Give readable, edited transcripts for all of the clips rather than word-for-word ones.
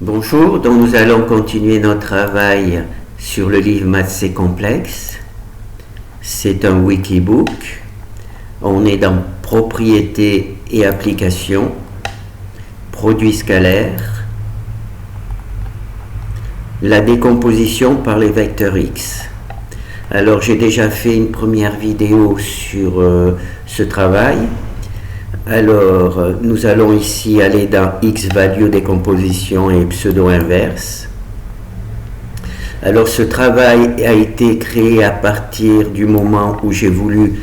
Bonjour, donc nous allons continuer notre travail sur le livre Maths c'est complexe. C'est un wikibook. On est dans propriétés et applications, produits scalaires, la décomposition par les vecteurs x. Alors j'ai déjà fait une première vidéo sur ce travail. Alors, nous allons ici aller dans x-value décomposition et pseudo-inverse. Alors, ce travail a été créé à partir du moment où j'ai voulu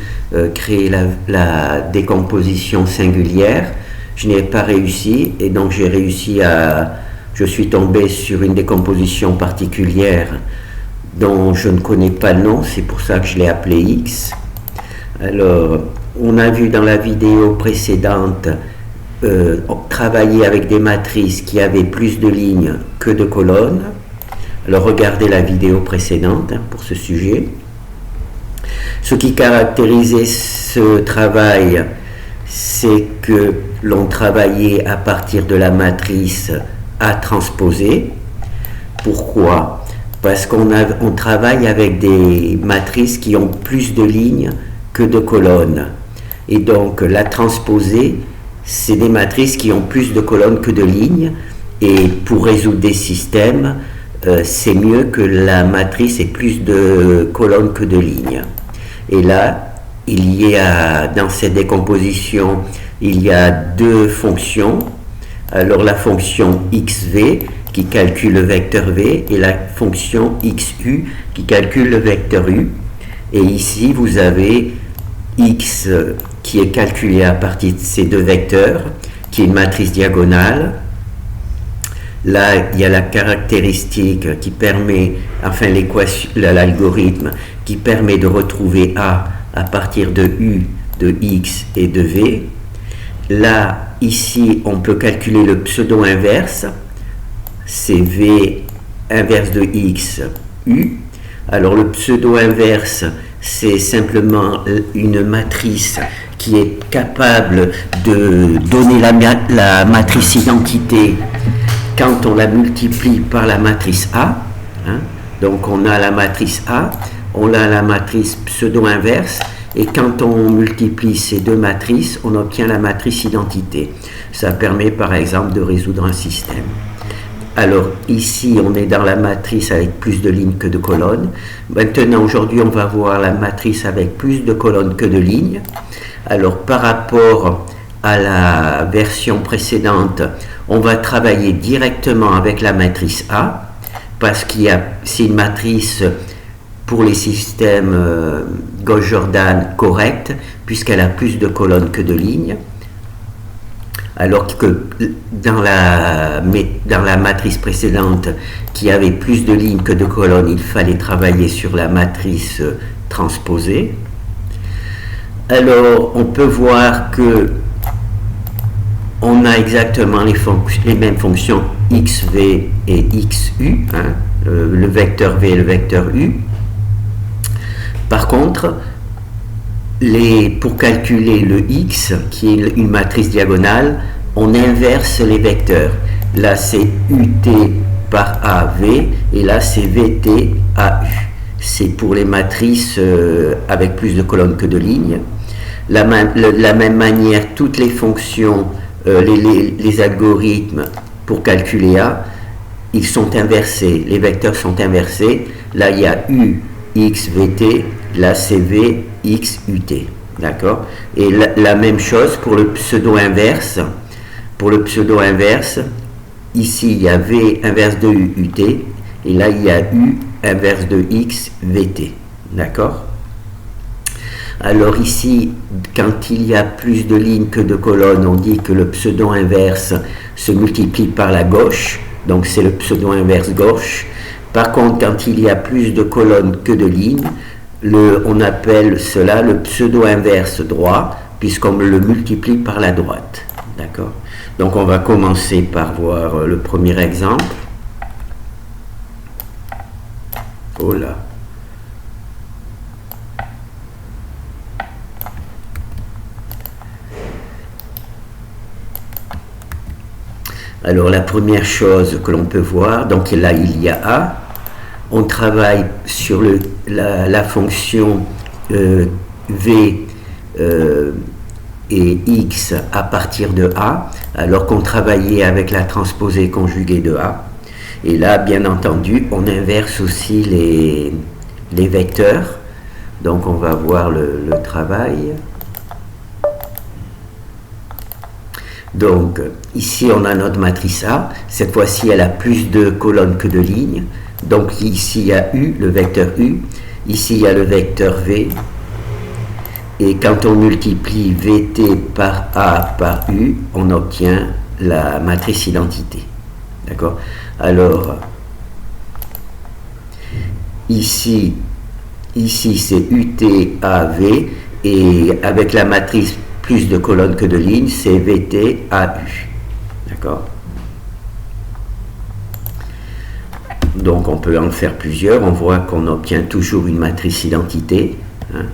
créer la décomposition singulière. Je n'ai pas réussi et donc je suis tombé sur une décomposition particulière dont je ne connais pas le nom, c'est pour ça que je l'ai appelé x. Alors, on a vu dans la vidéo précédente travailler avec des matrices qui avaient plus de lignes que de colonnes. Alors regardez la vidéo précédente pour ce sujet. Ce qui caractérisait ce travail, c'est que l'on travaillait à partir de la matrice A transposée. Pourquoi ? Parce qu'on travaille avec des matrices qui ont plus de lignes que de colonnes. Et donc la transposée, c'est des matrices qui ont plus de colonnes que de lignes. Et pour résoudre des systèmes, c'est mieux que la matrice ait plus de colonnes que de lignes. Et là, dans cette décomposition, il y a deux fonctions. Alors la fonction xv qui calcule le vecteur v et la fonction xu qui calcule le vecteur u. Et ici, vous avez x qui est calculé à partir de ces deux vecteurs, qui est une matrice diagonale. Là, il y a la caractéristique qui permet, enfin l'algorithme qui permet de retrouver A à partir de U, de X et de V. Là, ici, on peut calculer le pseudo-inverse, c'est V inverse de X, U. Alors le pseudo-inverse, c'est simplement une matrice qui est capable de donner la matrice identité quand on la multiplie par la matrice A. Donc on a la matrice A, on a la matrice pseudo-inverse, et quand on multiplie ces deux matrices, on obtient la matrice identité. Ça permet par exemple de résoudre un système. Alors ici, on est dans la matrice avec plus de lignes que de colonnes. Maintenant, aujourd'hui, on va voir la matrice avec plus de colonnes que de lignes. Alors par rapport à la version précédente, on va travailler directement avec la matrice A, parce c'est une matrice pour les systèmes Gauss-Jordan correcte, puisqu'elle a plus de colonnes que de lignes. Alors que dans la matrice précédente, qui avait plus de lignes que de colonnes, il fallait travailler sur la matrice transposée. Alors, on peut voir que on a exactement les mêmes fonctions xv et xu, le vecteur v et le vecteur u. Par contre, pour calculer le x, qui est une matrice diagonale, on inverse les vecteurs. Là, c'est ut par av, et là, c'est vt au. C'est pour les matrices avec plus de colonnes que de lignes. La même manière, toutes les fonctions, les algorithmes pour calculer a, ils sont inversés. Les vecteurs sont inversés. Là, il y a u, x, vt. Là, c'est v, x, ut. D'accord? Et la même chose pour le pseudo-inverse. Pour le pseudo-inverse, ici, il y a v inverse de u, ut. Et là, il y a u inverse de x, vt. D'accord? Alors ici, quand il y a plus de lignes que de colonnes, on dit que le pseudo-inverse se multiplie par la gauche. Donc c'est le pseudo-inverse gauche. Par contre, quand il y a plus de colonnes que de lignes, on appelle cela le pseudo-inverse droit, puisqu'on le multiplie par la droite. D'accord? Donc on va commencer par voir le premier exemple. Oh là! Alors la première chose que l'on peut voir, donc là il y a A, on travaille sur la fonction V et X à partir de A, alors qu'on travaillait avec la transposée conjuguée de A. Et là, bien entendu, on inverse aussi les vecteurs. Donc on va voir le travail. Donc ici on a notre matrice A, cette fois-ci elle a plus de colonnes que de lignes, donc ici il y a U, le vecteur U, ici il y a le vecteur V, et quand on multiplie VT par A par U, on obtient la matrice identité. D'accord? Alors ici c'est UT-AV, et avec la matrice plus de colonnes que de lignes, c'est VT-AU. D'accord? Donc on peut en faire plusieurs, on voit qu'on obtient toujours une matrice identité. Hein.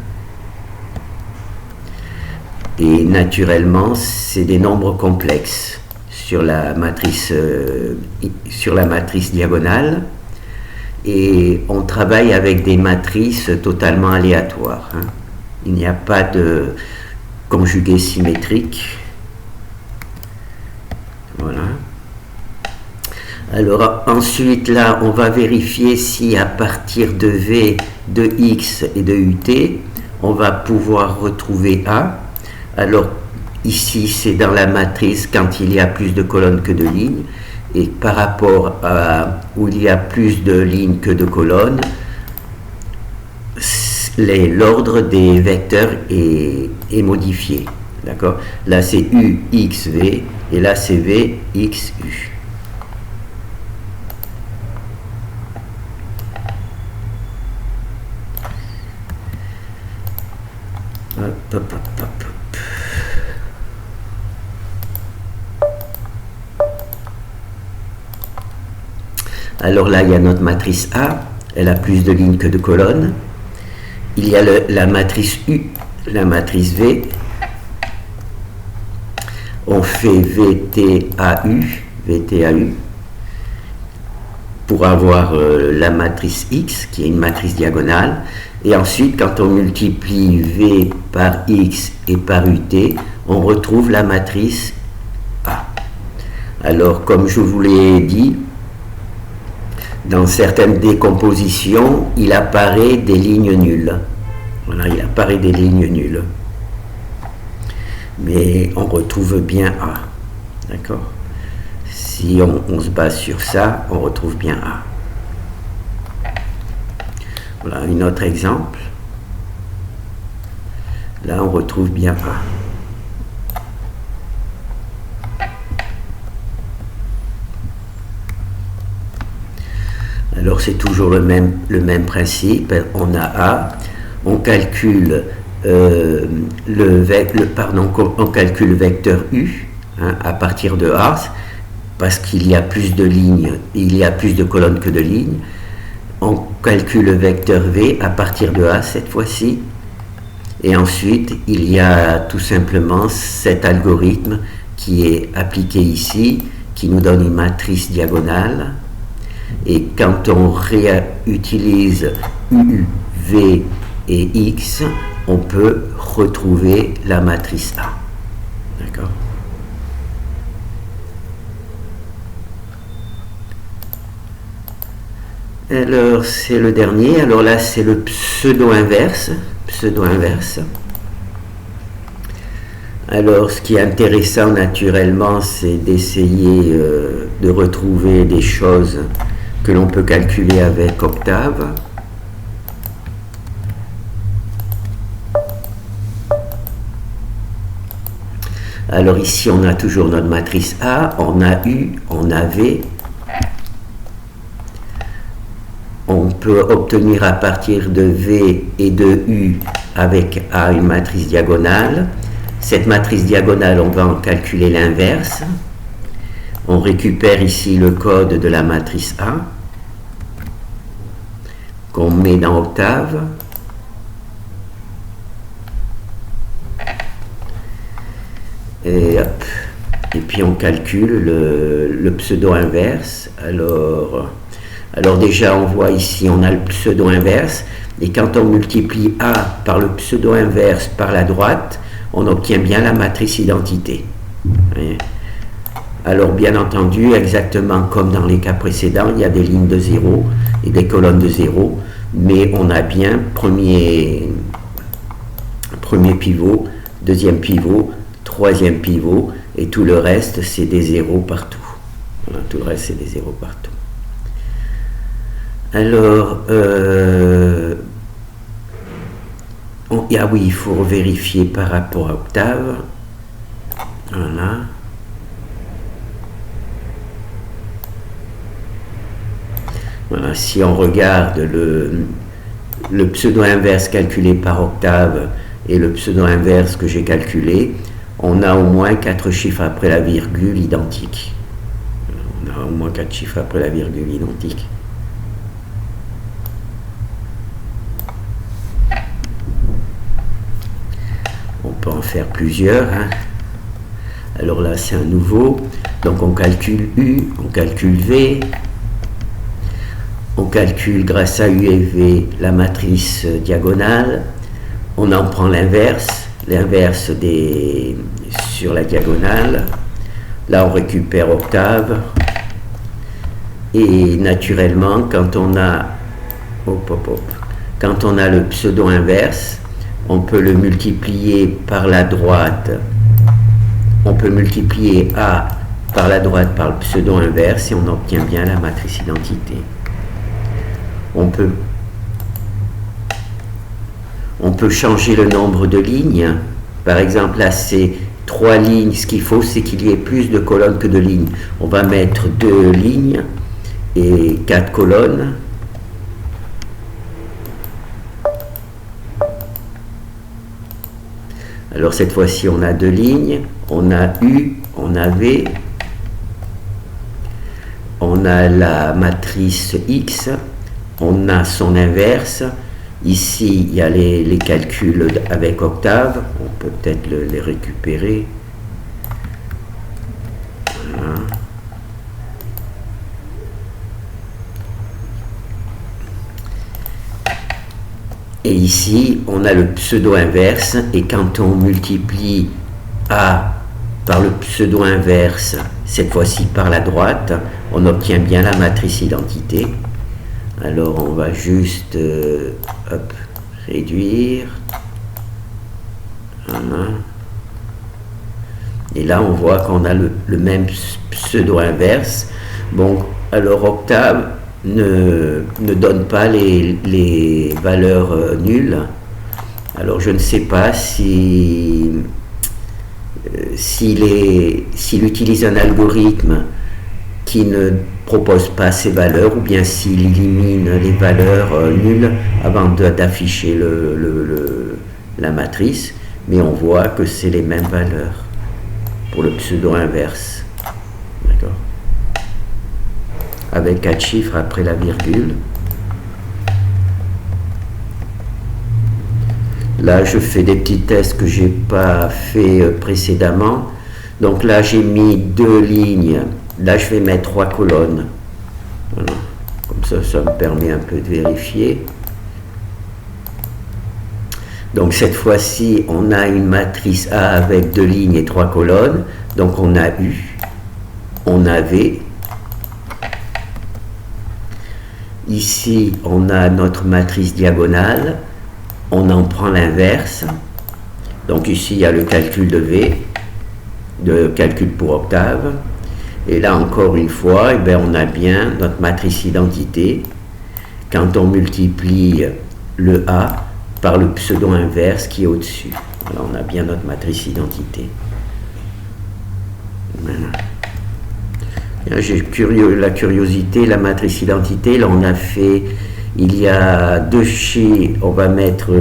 Et naturellement, c'est des nombres complexes sur la matrice diagonale. Et on travaille avec des matrices totalement aléatoires. Hein. Il n'y a pas de conjugué symétrique. Voilà. Alors ensuite là, on va vérifier si à partir de V, de X et de UT, on va pouvoir retrouver A. Alors ici, c'est dans la matrice quand il y a plus de colonnes que de lignes. Et par rapport à où il y a plus de lignes que de colonnes, l'ordre des vecteurs est modifié. D'accord? Là c'est U, X, V, et là c'est V, X, U. Hop, hop, hop, hop. Alors là, il y a notre matrice A, elle a plus de lignes que de colonnes. Il y a la matrice U, la matrice V. On fait VTAU pour avoir la matrice X, qui est une matrice diagonale. Et ensuite, quand on multiplie V par X et par UT, on retrouve la matrice A. Alors, comme je vous l'ai dit, dans certaines décompositions, il apparaît des lignes nulles. Voilà, il apparaît des lignes nulles. Mais on retrouve bien A. D'accord? Si on se base sur ça, on retrouve bien A. Voilà, un autre exemple. Là, on retrouve bien A. Alors c'est toujours le même principe, on a A, on calcule on calcule le vecteur U hein, à partir de A, parce qu'il y a plus de lignes, il y a plus de colonnes que de lignes. On calcule le vecteur V à partir de A cette fois-ci, et ensuite il y a tout simplement cet algorithme qui est appliqué ici, qui nous donne une matrice diagonale. Et quand on réutilise U, V et X, on peut retrouver la matrice A. D'accord? Alors, c'est le dernier. Alors là, c'est le pseudo-inverse. Pseudo-inverse. Alors, ce qui est intéressant, naturellement, c'est d'essayer de retrouver des choses que l'on peut calculer avec Octave. Alors ici, on a toujours notre matrice A, on a U, on a V. On peut obtenir à partir de V et de U avec A une matrice diagonale. Cette matrice diagonale, on va en calculer l'inverse. On récupère ici le code de la matrice A qu'on met dans Octave. Et hop. et puis on calcule le pseudo inverse. Alors déjà on voit ici on a le pseudo inverse, et quand on multiplie A par le pseudo inverse par la droite, on obtient bien la matrice identité. Alors bien entendu, exactement comme dans les cas précédents, il y a des lignes de 0 et des colonnes de 0, mais on a bien premier pivot, deuxième pivot, troisième pivot, et tout le reste c'est des zéros partout. Voilà, tout le reste c'est des zéros partout. Alors, ah oui, il faut vérifier par rapport à Octave. Voilà. Voilà, si on regarde le pseudo-inverse calculé par Octave et le pseudo-inverse que j'ai calculé, on a au moins 4 chiffres après la virgule identiques. On a au moins 4 chiffres après la virgule identiques. On peut en faire plusieurs. Hein. Alors là, c'est un nouveau. Donc on calcule U, on calcule V. On calcule grâce à U et V la matrice diagonale. On en prend l'inverse sur la diagonale. Là, on récupère Octave. Et naturellement, quand on a le pseudo inverse, on peut le multiplier par la droite. On peut multiplier A par la droite par le pseudo inverse et on obtient bien la matrice identité. On peut changer le nombre de lignes. Par exemple, là, c'est 3 lignes. Ce qu'il faut, c'est qu'il y ait plus de colonnes que de lignes. On va mettre 2 lignes et 4 colonnes. Alors, cette fois-ci, on a 2 lignes. On a U, on a V. On a la matrice X. On a son inverse. Ici, il y a les calculs avec Octave. On peut peut-être les récupérer. Voilà. Et ici, on a le pseudo-inverse. Et quand on multiplie A par le pseudo-inverse, cette fois-ci par la droite, on obtient bien la matrice identité. Alors on va juste réduire. Voilà. Et là on voit qu'on a le même pseudo-inverse. Bon, alors Octave ne donne pas les valeurs nulles. Alors je ne sais pas s'il utilise un algorithme qui ne propose pas ces valeurs, ou bien s'il élimine les valeurs nulles avant d'afficher la matrice, mais on voit que c'est les mêmes valeurs pour le pseudo inverse. D'accord. Avec 4 chiffres après la virgule. Là, je fais des petits tests que je n'ai pas fait précédemment. Donc là, j'ai mis 2 lignes. Là, je vais mettre 3 colonnes. Voilà. Comme ça me permet un peu de vérifier. Donc cette fois-ci, on a une matrice A avec 2 lignes et 3 colonnes. Donc on a U, on a V. Ici, on a notre matrice diagonale. On en prend l'inverse. Donc ici, il y a le calcul de V, de calcul pour Octave. Et là, encore une fois, eh bien, on a bien notre matrice identité. Quand on multiplie le A par le pseudo inverse qui est au-dessus. Voilà, on a bien notre matrice identité. Voilà. J'ai la curiosité, la matrice identité. Là, on a fait, il y a 2 chiffres, on va mettre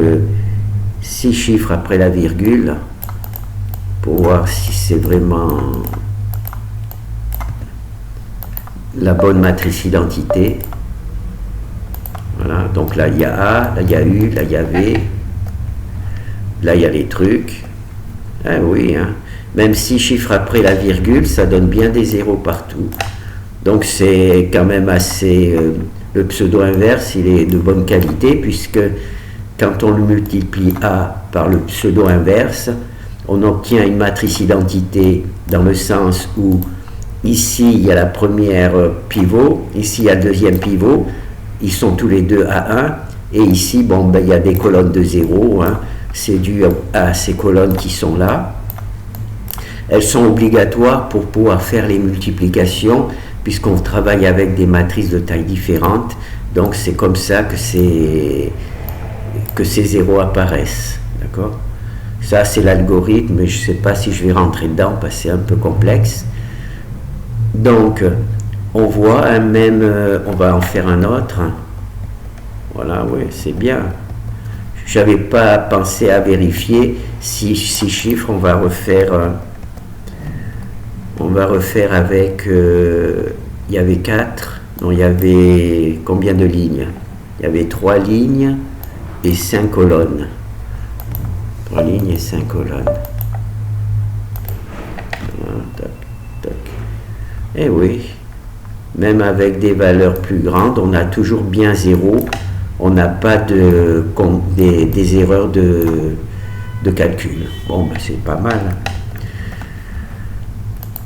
6 chiffres après la virgule pour voir si c'est vraiment la bonne matrice identité. Voilà, donc là il y a A, là il y a U, là il y a V, là il y a les trucs. Ah oui, hein. Même 6 chiffres après la virgule, ça donne bien des zéros partout. Donc c'est quand même assez... le pseudo-inverse, il est de bonne qualité, puisque quand on le multiplie A par le pseudo-inverse, on obtient une matrice identité dans le sens où ici il y a la première pivot, ici il y a le deuxième pivot, ils sont tous les deux à 1, et ici bon, ben, il y a des colonnes de 0, hein, c'est dû à ces colonnes qui sont là. Elles sont obligatoires pour pouvoir faire les multiplications, puisqu'on travaille avec des matrices de taille différentes, donc c'est comme ça que ces zéros apparaissent. D'accord ? Ça, c'est l'algorithme, mais je ne sais pas si je vais rentrer dedans, parce que c'est un peu complexe. Donc, on voit un même... on va en faire un autre. Voilà, oui, c'est bien. Je n'avais pas pensé à vérifier 6 chiffres, on va refaire avec... il y avait 4, non, il y avait combien de lignes? Il y avait 3 lignes et 5 colonnes. 3 lignes et 5 colonnes. Tac, tac. Et oui, même avec des valeurs plus grandes, on a toujours bien 0. On n'a pas des erreurs de calcul. Bon, ben c'est pas mal.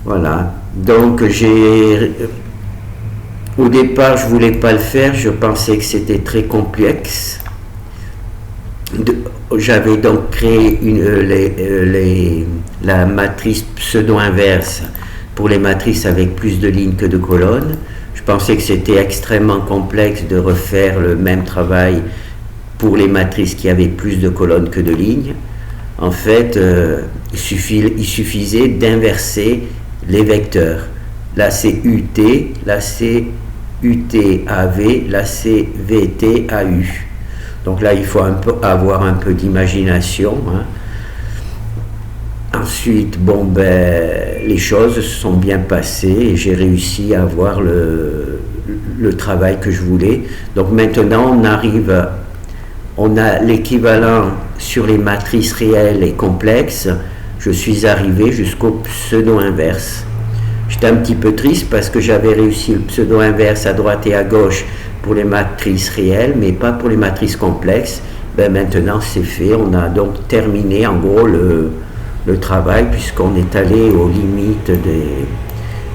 Voilà. Donc, au départ, je ne voulais pas le faire. Je pensais que c'était très complexe. J'avais donc créé la matrice pseudo-inverse pour les matrices avec plus de lignes que de colonnes. Je pensais que c'était extrêmement complexe de refaire le même travail pour les matrices qui avaient plus de colonnes que de lignes. En fait, il suffisait d'inverser les vecteurs. Là, c'est UT, là, c'est UTAV, là, c'est VTAU. Donc là, il faut avoir un peu d'imagination. Hein. Ensuite, bon, ben, les choses se sont bien passées et j'ai réussi à avoir le travail que je voulais. Donc maintenant, on a l'équivalent sur les matrices réelles et complexes. Je suis arrivé jusqu'au pseudo-inverse. J'étais un petit peu triste parce que j'avais réussi le pseudo-inverse à droite et à gauche pour les matrices réelles, mais pas pour les matrices complexes. Ben maintenant, c'est fait. On a donc terminé, en gros, le travail, puisqu'on est allé aux limites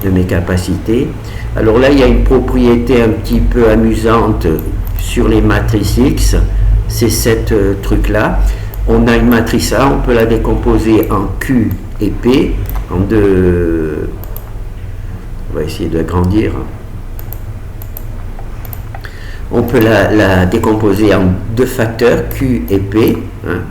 de mes capacités. Alors là, il y a une propriété un petit peu amusante sur les matrices X. C'est cette truc-là. On a une matrice A, on peut la décomposer en Q et P, en deux... On va essayer de grandir. On peut la décomposer en deux facteurs, Q et P. Hein.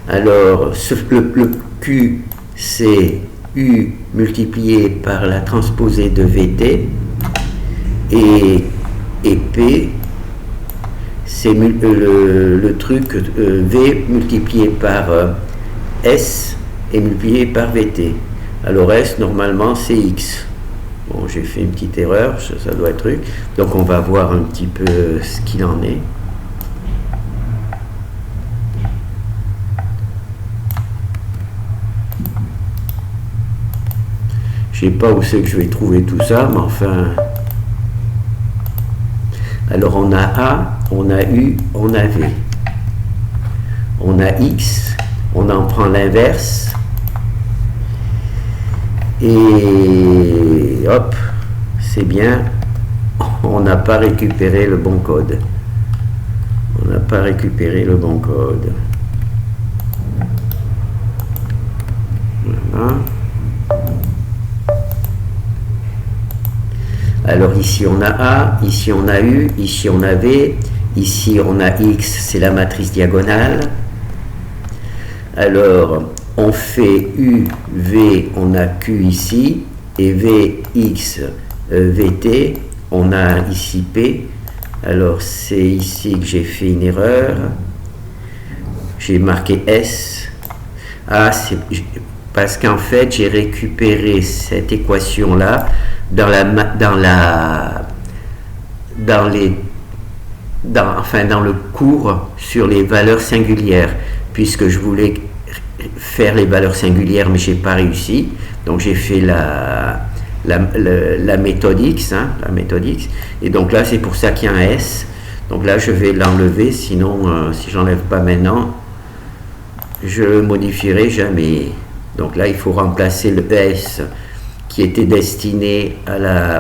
Alors, le Q, c'est U multiplié par la transposée de VT, et P, c'est le truc V multiplié par S et multiplié par VT. Alors S, normalement, c'est X. Bon, j'ai fait une petite erreur, ça doit être truc. Donc on va voir un petit peu ce qu'il en est. Je ne sais pas où c'est que je vais trouver tout ça, mais enfin... Alors on a A, on a U, on a V. On a X, on en prend l'inverse. Et hop, c'est bien, on n'a pas récupéré le bon code. On n'a pas récupéré le bon code. Voilà. Alors ici on a A, ici on a U, ici on a V, ici on a X, c'est la matrice diagonale. Alors on fait U, V, on a Q ici, et V, X, VT, on a ici P. Alors c'est ici que j'ai fait une erreur. J'ai marqué S. Ah, c'est parce qu'en fait j'ai récupéré cette équation là dans le cours sur les valeurs singulières, puisque je voulais faire les valeurs singulières, mais j'ai pas réussi. Donc j'ai fait la méthode X, hein, la méthode X. Et donc là, c'est pour ça qu'il y a un S. Donc là, je vais l'enlever, sinon, si j'enlève pas maintenant, je le modifierai jamais. Donc là, il faut remplacer le S qui était destiné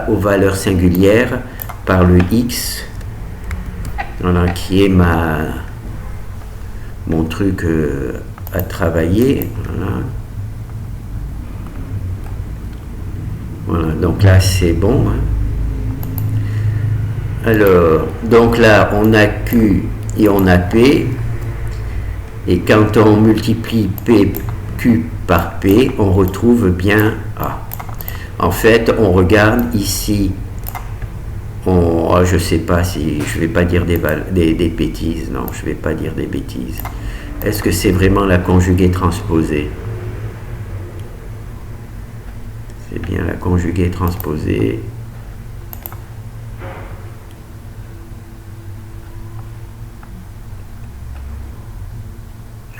aux valeurs singulières par le X, voilà, qui est mon truc à travailler. Voilà. Voilà, donc là c'est bon. Hein. Alors, donc là on a Q et on a P. Et quand on multiplie Q par P, on retrouve bien A. En fait, on regarde ici. Je ne sais pas si je ne vais pas dire des bêtises. Non, je ne vais pas dire des bêtises. Est-ce que c'est vraiment la conjuguée transposée? C'est bien la conjuguée transposée.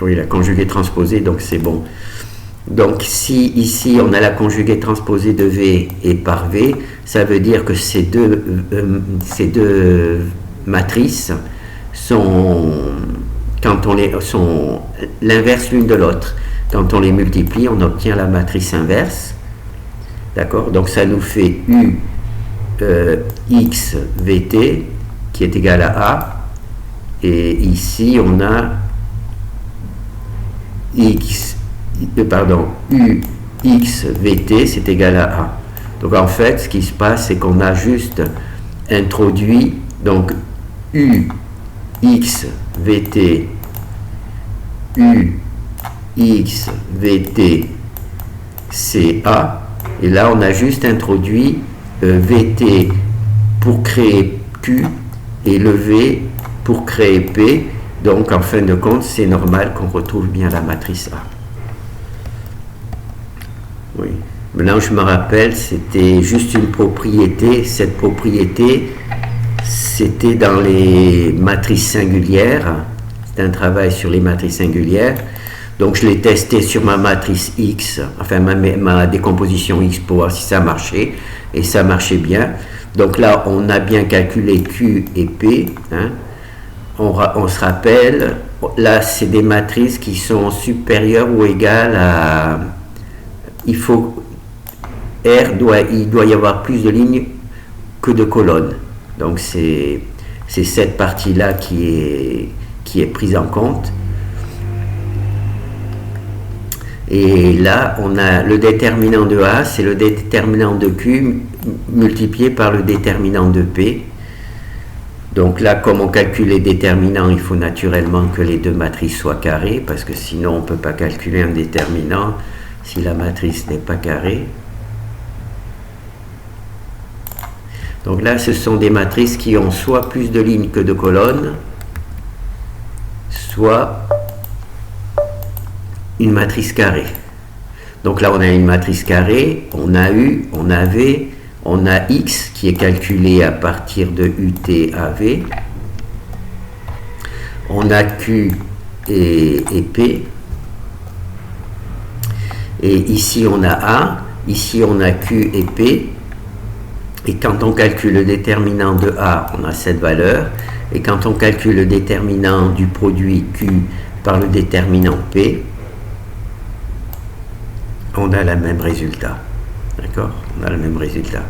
Oui, la conjuguée transposée, donc c'est bon. Donc si ici on a la conjuguée transposée de V et par V, ça veut dire que ces deux matrices sont l'inverse l'une de l'autre. Quand on les multiplie, on obtient la matrice inverse. D'accord? Donc ça nous fait U X VT qui est égal à A. Et ici on a U X VT c'est égal à A. Donc en fait, ce qui se passe, c'est qu'on a juste introduit donc U X VT U X VT c'est A. Et là, on a juste introduit VT pour créer Q et le V pour créer P. Donc, en fin de compte, c'est normal qu'on retrouve bien la matrice A. Oui. Maintenant, je me rappelle, c'était juste une propriété. Cette propriété, c'était dans les matrices singulières. C'était un travail sur les matrices singulières. Donc, je l'ai testé sur ma matrice X, enfin ma décomposition X pour voir si ça marchait. Et ça marchait bien. Donc là, on a bien calculé Q et P. Hein. On se rappelle, là, c'est des matrices qui sont supérieures ou égales à... Il doit y avoir plus de lignes que de colonnes. Donc, c'est cette partie-là qui est prise en compte. Et là, on a le déterminant de A, c'est le déterminant de Q multiplié par le déterminant de P. Donc là, comme on calcule les déterminants, il faut naturellement que les deux matrices soient carrées, parce que sinon on ne peut pas calculer un déterminant si la matrice n'est pas carrée. Donc là, ce sont des matrices qui ont soit plus de lignes que de colonnes, soit une matrice carrée. Donc là, on a une matrice carrée, on a U, on a V, on a X qui est calculé à partir de UT à V. On a Q et P. Et ici, on a A. Ici, on a Q et P. Et quand on calcule le déterminant de A, on a cette valeur. Et quand on calcule le déterminant du produit Q par le déterminant P, on a le même résultat. D'accord? On a le même résultat.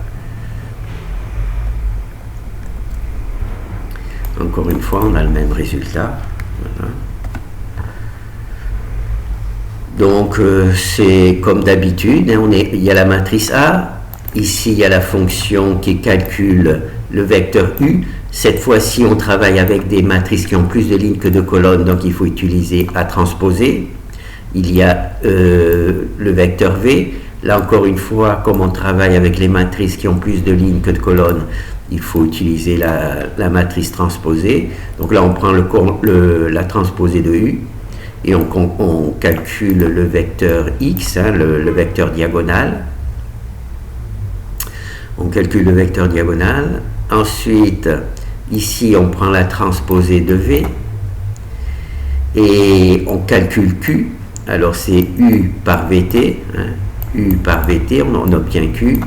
Encore une fois, on a le même résultat. Voilà. Donc, c'est comme d'habitude. Hein, il y a la matrice A. Ici, il y a la fonction qui calcule le vecteur U. Cette fois-ci, on travaille avec des matrices qui ont plus de lignes que de colonnes. Donc, il faut utiliser A transposé. Il y a le vecteur V. Là, encore une fois, comme on travaille avec les matrices qui ont plus de lignes que de colonnes, il faut utiliser la matrice transposée. Donc là, on prend la transposée de U et on calcule le vecteur X, hein, le vecteur diagonal. On calcule le vecteur diagonal. Ensuite, ici, on prend la transposée de V et on calcule Q. Alors c'est U par VT, hein, U par VT, on obtient Q.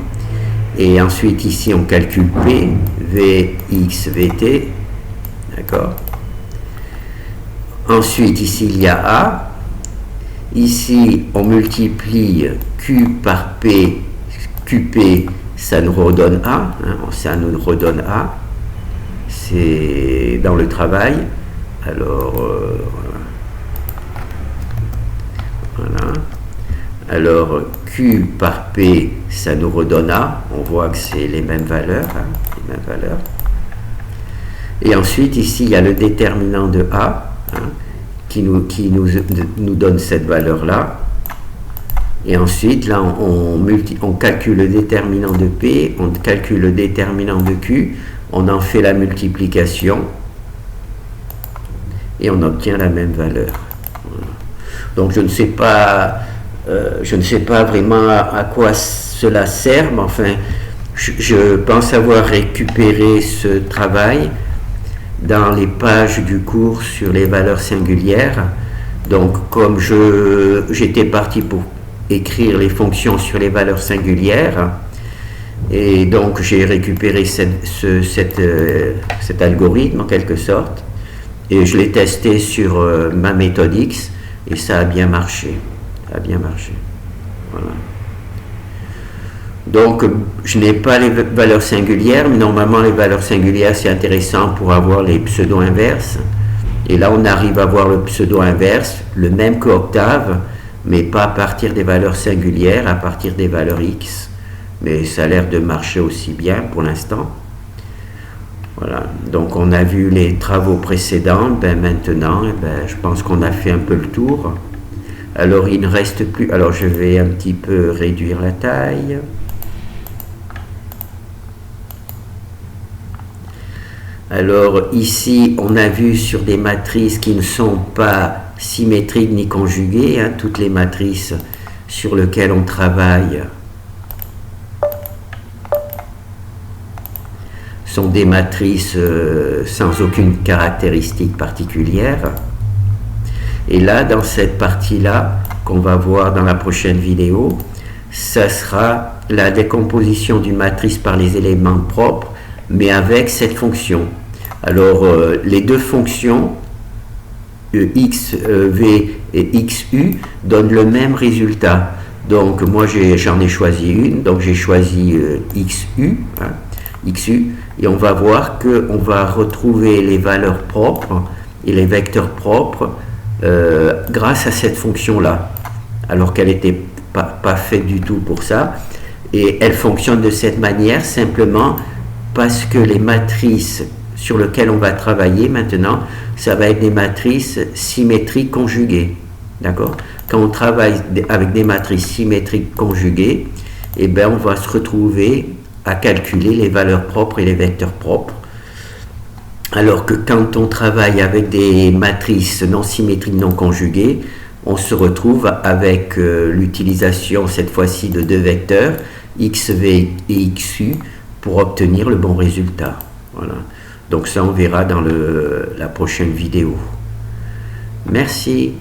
Et ensuite ici on calcule P, Vx, Vt, d'accord. Ensuite ici il y a A. Ici on multiplie Q par P, QP, ça nous redonne A, hein, ça nous redonne A. C'est dans le travail. Alors, voilà. Alors, Q par P, ça nous redonne A. On voit que c'est les mêmes valeurs, hein, les mêmes valeurs. Et ensuite, ici, il y a le déterminant de A, hein, qui nous donne cette valeur-là. Et ensuite, là, on calcule le déterminant de P, on calcule le déterminant de Q, on en fait la multiplication et on obtient la même valeur. Voilà. Donc je ne sais pas vraiment à quoi cela sert, mais enfin, je pense avoir récupéré ce travail dans les pages du cours sur les valeurs singulières. Donc comme j'étais parti pour écrire les fonctions sur les valeurs singulières, et donc j'ai récupéré cet algorithme en quelque sorte, et je l'ai testé sur ma méthode X, et ça a bien marché. Voilà. Donc je n'ai pas les valeurs singulières, mais normalement les valeurs singulières c'est intéressant pour avoir les pseudo-inverses, et là on arrive à voir le pseudo-inverse, le même que Octave, mais pas à partir des valeurs singulières, à partir des valeurs X. Mais ça a l'air de marcher aussi bien pour l'instant. Voilà, donc on a vu les travaux précédents, maintenant je pense qu'on a fait un peu le tour. Alors il ne reste plus, alors je vais un petit peu réduire la taille. Alors ici on a vu sur des matrices qui ne sont pas symétriques ni conjuguées, hein, toutes les matrices sur lesquelles on travaille sont des matrices sans aucune caractéristique particulière. Et là, dans cette partie-là, qu'on va voir dans la prochaine vidéo, ça sera la décomposition d'une matrice par les éléments propres, mais avec cette fonction. Alors, les deux fonctions, xv et xu, donnent le même résultat. Donc, moi, j'en ai choisi une, donc j'ai choisi xu, hein, xu, et on va voir qu'on va retrouver les valeurs propres et les vecteurs propres grâce à cette fonction-là, alors qu'elle n'était pas faite du tout pour ça. Et elle fonctionne de cette manière simplement parce que les matrices sur lesquelles on va travailler maintenant, ça va être des matrices symétriques conjuguées. D'accord? Quand on travaille avec des matrices symétriques conjuguées, eh bien, on va se retrouver à calculer les valeurs propres et les vecteurs propres. Alors que quand on travaille avec des matrices non symétriques non conjuguées, on se retrouve avec l'utilisation cette fois-ci de deux vecteurs, xv et xu, pour obtenir le bon résultat. Voilà. Donc ça, on verra dans la prochaine vidéo. Merci.